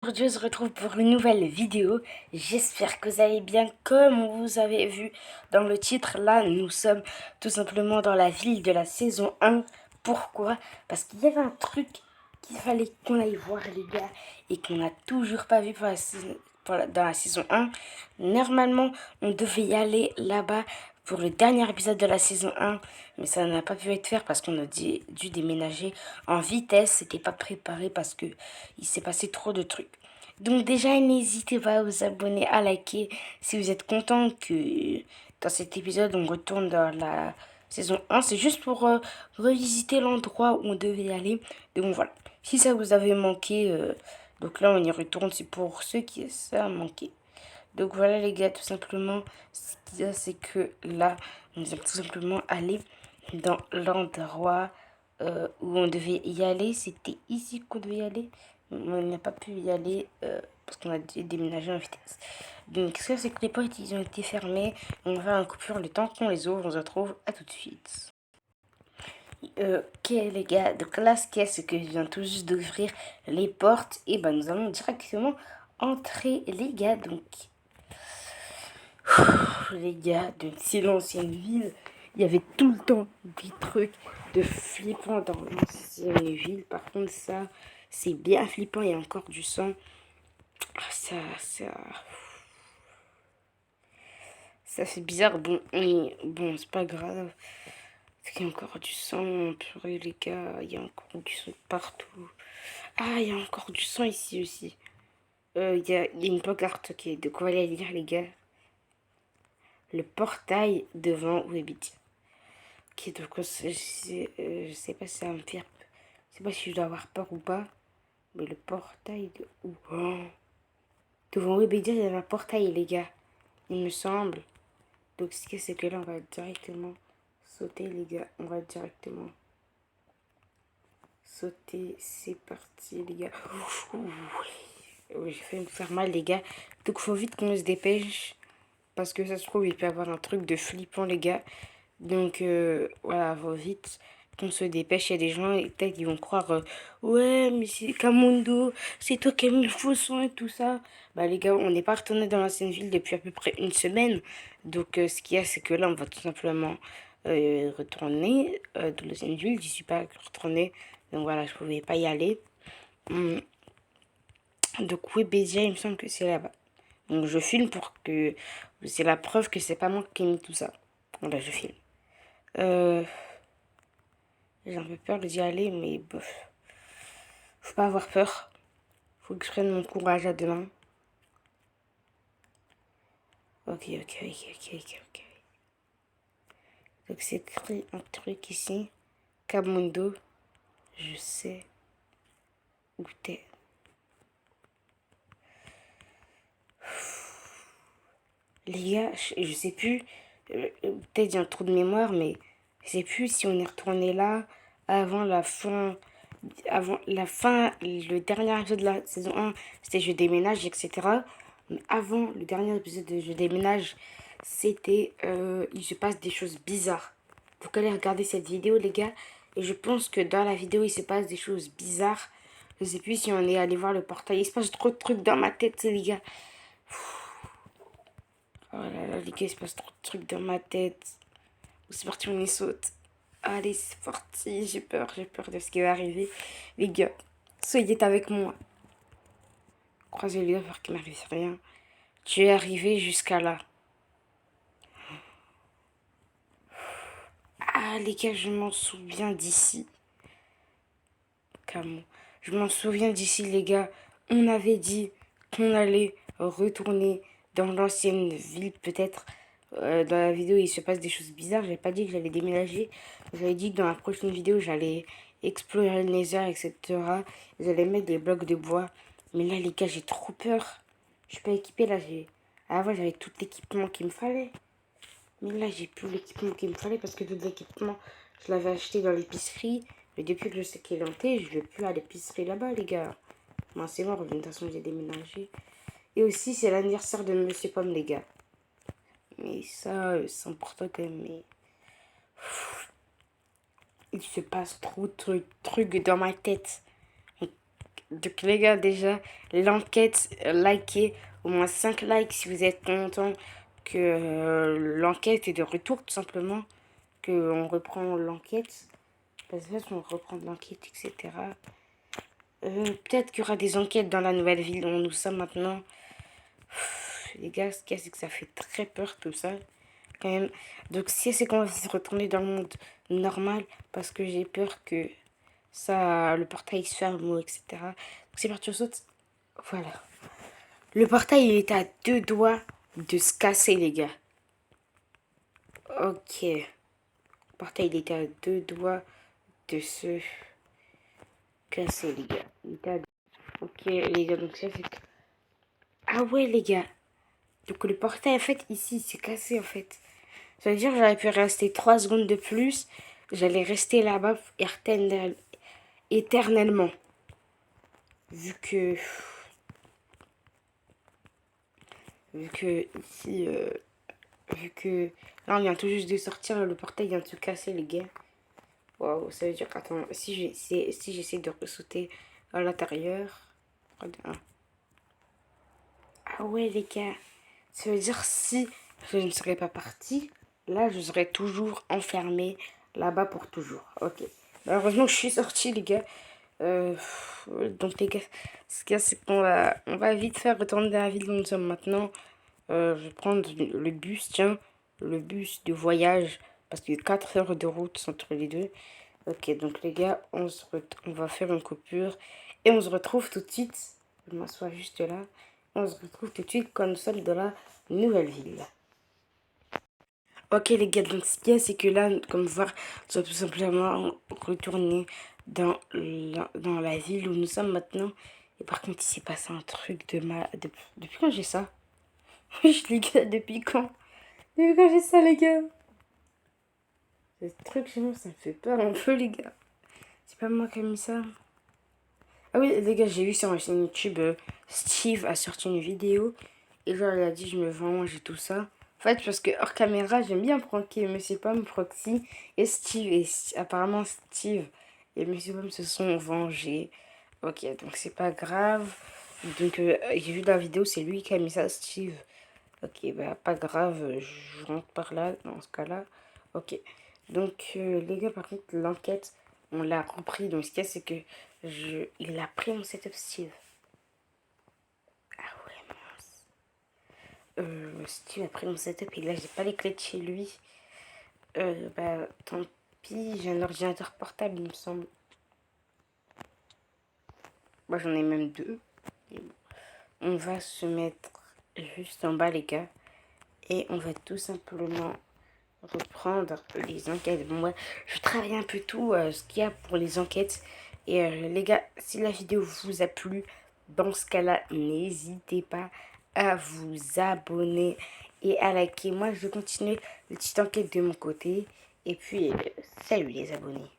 Aujourd'hui, on se retrouve pour une nouvelle vidéo. J'espère que vous allez bien. Comme vous avez vu dans le titre, là, nous sommes tout simplement dans la ville de la saison 1. Pourquoi? Parce qu'il y avait un truc qu'il fallait qu'on aille voir, les gars, et qu'on n'a toujours pas vu dans la saison 1. Normalement, on devait y aller là-bas pour le dernier épisode de la saison 1, mais ça n'a pas pu être fait parce qu'on a dû déménager en vitesse. C'était pas préparé parce que il s'est passé trop de trucs. Donc déjà, n'hésitez pas à vous abonner, à liker si vous êtes content que dans cet épisode on retourne dans la saison 1. C'est juste pour revisiter l'endroit où on devait y aller. Donc voilà, si ça vous avait manqué, donc là on y retourne, c'est pour ceux qui ça a manqué. Donc voilà les gars, tout simplement, ce qu'il y a, c'est que là, nous sommes tout simplement allés dans l'endroit où on devait y aller. C'était ici qu'on devait y aller. On n'a pas pu y aller parce qu'on a dû déménager en vitesse. Donc ce que c'est que les portes, ils ont été fermés. On va faire une coupure le temps qu'on les ouvre. On se retrouve à tout de suite. Ok les gars, donc là ce qu'il y a, c'est que je viens tout juste d'ouvrir les portes. Et ben nous allons directement entrer les gars. Donc les gars, de si l'ancienne ville, il y avait tout le temps des trucs de flippant dans l'ancienne ville. Par contre, ça, c'est bien flippant. Il y a encore du sang. Ça fait bizarre. Bon, c'est pas grave. Il y a encore du sang. Purée, les gars, il y a encore du sang partout. Ah, il y a encore du sang ici aussi. Il y a une pancarte. Ok, de quoi aller lire, les gars? Le portail devant Webbit. Ok, donc je sais pas si ça va me faire. Je sais pas si je dois avoir peur ou pas. Mais le portail de où? Oh. Devant Webedia, il y a un portail, les gars. Il me semble. Donc ce que c'est que là, on va directement sauter, les gars. On va directement sauter. C'est parti, les gars. Oui, j'ai fait me faire mal, les gars. Donc faut vite qu'on se dépêche. Parce que ça se trouve, il peut y avoir un truc de flippant, les gars. Donc voilà, faut vite qu'on se dépêche. Il y a des gens, et peut-être ils vont croire ouais, mais c'est Kamundo, c'est toi qui as mis le faux son et tout ça. Bah les gars, on n'est pas retourné dans l'ancienne ville depuis à peu près une semaine. Donc ce qu'il y a, c'est que là, on va tout simplement retourner dans l'ancienne ville. J'y suis pas retournée. Donc voilà, je pouvais pas y aller. Donc oui, Bédia, il me semble que c'est là-bas. Donc je filme pour que c'est la preuve que c'est pas moi qui ai mis tout ça. Voilà, je filme. Euh, j'ai un peu peur d'y aller, mais bof. Faut pas avoir peur. Faut que je prenne mon courage à deux mains. Ok. Donc c'est écrit un truc ici. Kamundo, je sais où t'es. Les gars, je sais plus. Peut-être j'ai un trou de mémoire, mais je sais plus si on est retourné là avant la fin. Avant la fin, le dernier épisode de la saison 1, c'était je déménage, etc. Mais avant le dernier épisode de je déménage, c'était il se passe des choses bizarres. Vous allez regarder cette vidéo, les gars. Et je pense que dans la vidéo, il se passe des choses bizarres. Je sais plus si on est allé voir le portail. Il se passe trop de trucs dans ma tête, les gars. Oh là là, les gars, il se passe trop de trucs dans ma tête. C'est parti, on y saute. Allez, c'est parti. J'ai peur de ce qui va arriver. Les gars, soyez avec moi. Croisez les doigts pour qu'il m'arrive rien. Tu es arrivé jusqu'à là. Ah, les gars, je m'en souviens d'ici. Camon. Je m'en souviens d'ici, les gars. On avait dit qu'on allait retourner dans l'ancienne ville, peut-être. Dans la vidéo, il se passe des choses bizarres. J'avais pas dit que j'allais déménager. J'avais dit que dans la prochaine vidéo, j'allais explorer le Nether, etc. J'allais mettre des blocs de bois. Mais là, les gars, j'ai trop peur. Je suis pas équipée, là. Avant, j'avais tout l'équipement qu'il me fallait. Mais là, j'ai plus l'équipement qu'il me fallait parce que tout l'équipement, je l'avais acheté dans l'épicerie. Mais depuis que je sais qu'il est hanté, je vais plus à l'épicerie là-bas, les gars. Moi, c'est mort, de toute façon, j'ai déménagé. Et aussi, c'est l'anniversaire de Monsieur Pomme, les gars. Mais ça, c'est important quand même. Mais il se passe trop de trucs dans ma tête. Donc les gars, déjà, l'enquête, likez au moins 5 likes si vous êtes content que l'enquête est de retour, tout simplement. On reprend l'enquête. Parce que on reprend l'enquête, etc. Peut-être qu'il y aura des enquêtes dans la nouvelle ville où nous sommes maintenant. Les gars, ce qu'il y a, c'est que ça fait très peur tout ça. Quand même. Donc si c'est qu'on va se retourner dans le monde normal, parce que j'ai peur que ça, le portail se ferme, etc. Donc c'est parti, on saute. Voilà. Le portail, il est à 2 doigts de se casser, les gars. Ok. Le portail, il était à 2 doigts de se casser, les gars. Il était à... Ok, les gars, donc ça fait que... Ah ouais, les gars. Donc le portail, en fait, ici, il s'est cassé, en fait. Ça veut dire que j'aurais pu rester 3 secondes de plus. J'allais rester là-bas éternellement. Vu que... Vu que ici... vu que... Là, on vient tout juste de sortir, le portail vient de se casser, les gars. Waouh, ça veut dire... Attends, si j'essaie de sauter à l'intérieur... Ah ouais, les gars. Ça veut dire si je ne serais pas partie, là, je serais toujours enfermée là-bas pour toujours. Ok. Malheureusement, je suis sortie, les gars. Donc, les gars, ce qu'il y a, c'est on va vite faire retourner dans la ville où nous sommes maintenant. Je vais prendre le bus, tiens. Le bus de voyage. Parce qu'il y a 4 heures de route entre les deux. Ok, donc les gars, on va faire une coupure. Et on se retrouve tout de suite. Je m'assois juste là. On se retrouve tout de suite quand nous sommes dans la nouvelle ville. Ok les gars, donc ce qu'il y a, c'est que là, comme voir, nous sommes tout simplement retourner dans la ville où nous sommes maintenant. Et par contre, il s'est passé un truc depuis quand j'ai ça? Oui, les gars, depuis quand? Depuis quand j'ai ça, les gars? Ce truc chez moi, ça me fait peur un peu, les gars. C'est pas moi qui ai mis ça. Ah oui, les gars, j'ai vu sur ma chaîne YouTube, Steve a sorti une vidéo. Et genre, il a dit, je me venge et tout ça. En fait, parce que hors caméra, j'aime bien pranker Monsieur Pomme, Proxy et Steve. Apparemment, Steve et Monsieur Pomme se sont vengés. Ok, donc c'est pas grave. Donc, j'ai vu la vidéo, c'est lui qui a mis ça, Steve. Ok, bah, pas grave, je rentre par là, dans ce cas-là. Ok. Donc, les gars, par contre, l'enquête, on l'a repris. Donc, ce qu'il y a, c'est que il a pris mon setup Steve. Ah ouais, Steve a pris mon setup et là, j'ai pas les clés de chez lui. Bah, tant pis, j'ai un ordinateur portable, il me semble. Moi, j'en ai même 2. On va se mettre juste en bas, les gars. Et on va tout simplement reprendre les enquêtes. Bon, moi, je travaille un peu tout ce qu'il y a pour les enquêtes. Et les gars, si la vidéo vous a plu, dans ce cas-là, n'hésitez pas à vous abonner et à liker. Moi, je vais continuer la petite enquête de mon côté. Et puis, salut les abonnés.